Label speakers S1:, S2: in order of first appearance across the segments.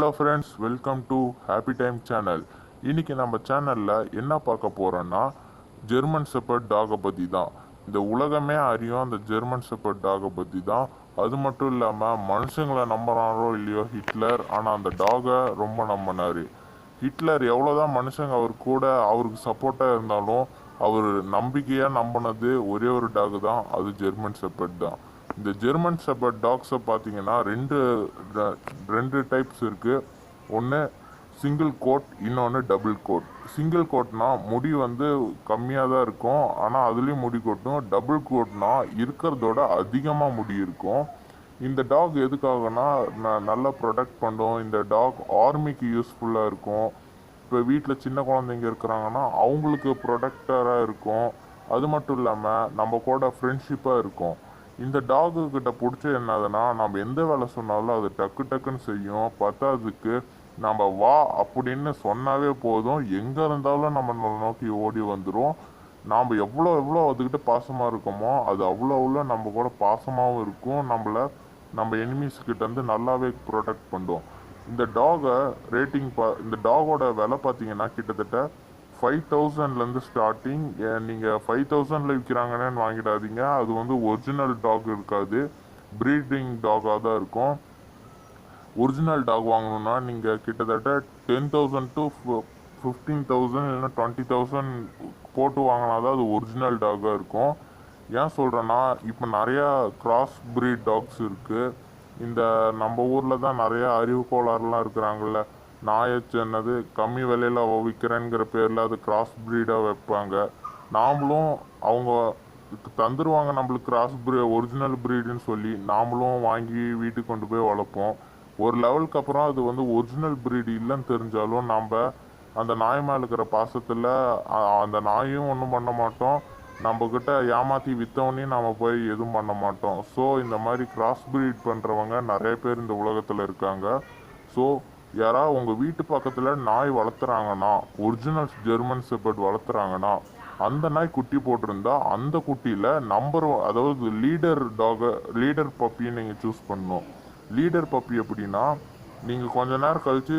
S1: Hello friends, welcome to happy time channel. இன்றைக்கி நம்ம சேனலில் என்ன பார்க்க போகிறோன்னா ஜெர்மன் ஷெப்பர்ட் டாகை பற்றி தான். இந்த உலகமே அறியும் அந்த ஜெர்மன் ஷெப்பர்ட் டாகை பற்றி தான். அது மட்டும் இல்லாமல் மனுஷங்களை நம்புறாரோ இல்லையோ ஹிட்லர், ஆனால் அந்த டாகை ரொம்ப நம்பினார். ஹிட்லர் எவ்வளோதான் மனுஷங்க அவர் கூட அவருக்கு சப்போர்ட்டாக இருந்தாலும் அவர் நம்பிக்கையாக நம்பினது ஒரே ஒரு டாக் தான், அது ஜெர்மன் ஷெப்பர்ட் தான். இந்த ஜெர்மன் ஷெப்பர்ட் டாக்ஸை பார்த்தீங்கன்னா ரெண்டு டைப்ஸ் இருக்குது. ஒன்று சிங்கிள் கோட், இன்னொன்று டபுள் கோட். சிங்கிள் கோட்னா முடி கம்மியாக தான் இருக்கும், ஆனால் அதுலேயும் முடி கொட்டும். டபுள் கோட்னா இருக்கிறதோட அதிகமாக முடி இருக்கும். இந்த டாக் எதுக்காகனா நல்லா ப்ரொடெக்ட் பண்ணும். இந்த டாக் ஆர்மிக்கு யூஸ்ஃபுல்லாக இருக்கும். இப்போ வீட்டில் சின்ன குழந்தைங்க இருக்கிறாங்கன்னா அவங்களுக்கு ப்ரொடெக்டராக இருக்கும். அது மட்டும் இல்லாமல் நம்ம கூட ஃப்ரெண்ட்ஷிப்பாக இருக்கும். இந்த டாகுக்கிட்ட பிடிச்ச என்னதுன்னா, நம்ம எந்த வேலை சொன்னாலும் அது டக்குன்னு செய்யும். பத்தாததுக்கு நம்ம வா அப்படின்னு சொன்னாவே போதும், எங்கே இருந்தாலும் நம்ம நோக்கி ஓடி வந்துடும். நாம் எவ்வளோ அதுக்கிட்ட பாசமாக இருக்கோமோ அது அவ்வளோ நம்ம கூட பாசமாகவும் இருக்கும். நம்ம எனிமீஸ்கிட்ட நல்லாவே ப்ரொடெக்ட் பண்ணும். இந்த டாகை இந்த டாகோட விலை பார்த்தீங்கன்னா கிட்டத்தட்ட 5000லேருந்து ஸ்டார்டிங். நீங்கள் 5000ல் விற்கிறாங்கன்னு வாங்கிடாதீங்க. அது ஒரிஜினல் டாக் இருக்காது, ப்ரீடிங் டாகாக தான் இருக்கும். ஒரிஜினல் டாக் வாங்கணுன்னா நீங்கள் கிட்டத்தட்ட 10,000 to 15,000 இல்லைன்னா 20,000 போட்டு வாங்கினா தான் அது ஒரிஜினல் டாகாக இருக்கும். ஏன் சொல்கிறேன்னா, இப்போ நிறையா கிராஸ் ப்ரீட் டாக்ஸ் இருக்குது. இந்த நம்ம ஊரில் தான் நிறையா அறிவு கோளாறுலாம் இருக்கிறாங்கல்ல, நாயச்சன்னது கம்மி விலையில் விற்கிறேங்கிற பேரில் அது கிராஸ் ப்ரீடாக வைப்பாங்க. நாமளும் அவங்க தந்துடுவாங்க நம்மளுக்கு ஒரிஜினல் ப்ரீடுன்னு சொல்லி, நாமளும் வாங்கி வீட்டுக்கு கொண்டு போய் வளர்ப்போம். ஒரு லெவலுக்கு அப்புறம் அது ஒரிஜினல் ப்ரீடு இல்லைன்னு தெரிஞ்சாலும் நம்ம அந்த நாய் மேலே இருக்கிற பாசத்தில் அந்த நாயும் ஒன்றும் பண்ண மாட்டோம். நம்மக்கிட்ட ஏமாற்றி விற்றவனையும் நம்ம போய் எதுவும் பண்ண மாட்டோம். ஸோ இந்த மாதிரி கிராஸ் ப்ரீட் பண்ணுறவங்க நிறைய பேர் இந்த உலகத்தில் இருக்காங்க. ஸோ யாராவது உங்கள் வீட்டு பக்கத்தில் நாய் வளர்த்துறாங்கன்னா, ஒரிஜினல் ஜெர்மன் ஷெப்பர்ட் வளர்த்துறாங்கன்னா, அந்த நாய் குட்டி போட்டிருந்தா அந்த குட்டியில் அதாவது லீடர் பப்பியை நீங்கள் சூஸ் பண்ணணும். லீடர் பப்பி எப்படின்னா, நீங்கள் கொஞ்ச நேரம் கழித்து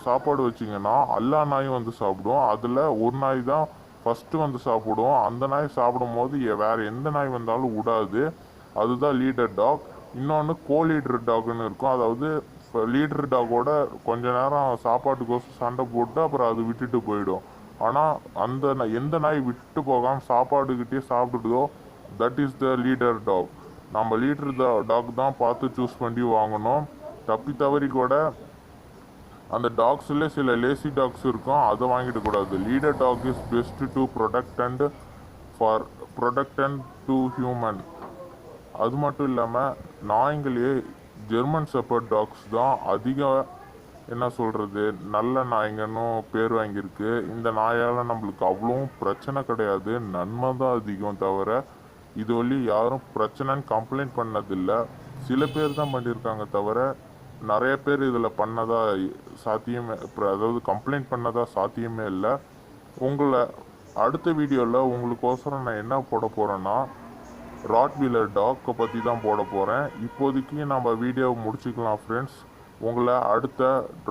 S1: சாப்பாடு வச்சிங்கன்னா எல்லா நாயும் சாப்பிடும். அதில் ஒரு நாய் தான் ஃபஸ்ட்டு சாப்பிடும். அந்த நாய் சாப்பிடும் போது வேறு எந்த நாய் வந்தாலும் விடாது. அதுதான் லீடர் டாக். இன்னொன்று லீடர் டாக்னு இருக்கும். அதாவது லீடர் டாகோட கொஞ்ச நேரம் சாப்பாட்டுக்கோசம் சண்டை போட்டு அப்புறம் அது விட்டுட்டு போயிடும். ஆனால் எந்த நாய் விட்டு போகாமல் சாப்பாடுக்கிட்டே சாப்பிடுதோ, that is the leader dog. நம்ம லீடர் டாக் தான் பார்த்து சூஸ் பண்ணி வாங்கணும். தப்பி தவறி கூட அந்த டாக்ஸில் சில லேசி டாக்ஸ் இருக்கும், அதை வாங்கிட்டு கூடாது. Leader dog is best to protect and to human. அது மட்டும் இல்லாமல் நாய்ங்களே ஜெர்மன் ஷெப்பர்ட் டாக்ஸ் தான் நல்ல நாய்ங்கன்னு பேர் வாங்கியிருக்கு. இந்த நாயால் நம்மளுக்கு அவ்வளோ பிரச்சனை கிடையாது, நன்மை தான் அதிகம். தவிர இது யாரும் பிரச்சனைன்னு கம்ப்ளைண்ட் பண்ணதில்லை. சில பேர் தான் பண்ணியிருக்காங்க, தவிர நிறைய பேர் இதில் பண்ணதா சாத்தியமே, அதாவது கம்ப்ளைண்ட் பண்ணதா சாத்தியமே இல்லை. உங்களை அடுத்த வீடியோவில் உங்களுக்கோசரம் நான் என்ன போட போகிறேன்னா, ராட்வீலர் டாக்கை பற்றி தான் போட போகிறேன். இப்போதைக்கு நம்ம வீடியோவை முடிச்சுக்கலாம் ஃப்ரெண்ட்ஸ். உங்களை அடுத்த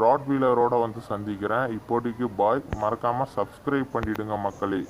S1: ராட்வீலரோடு சந்திக்கிறேன். இப்போதைக்கு பாய். மறக்காமல் சப்ஸ்கிரைப் பண்ணிவிடுங்க மக்களே.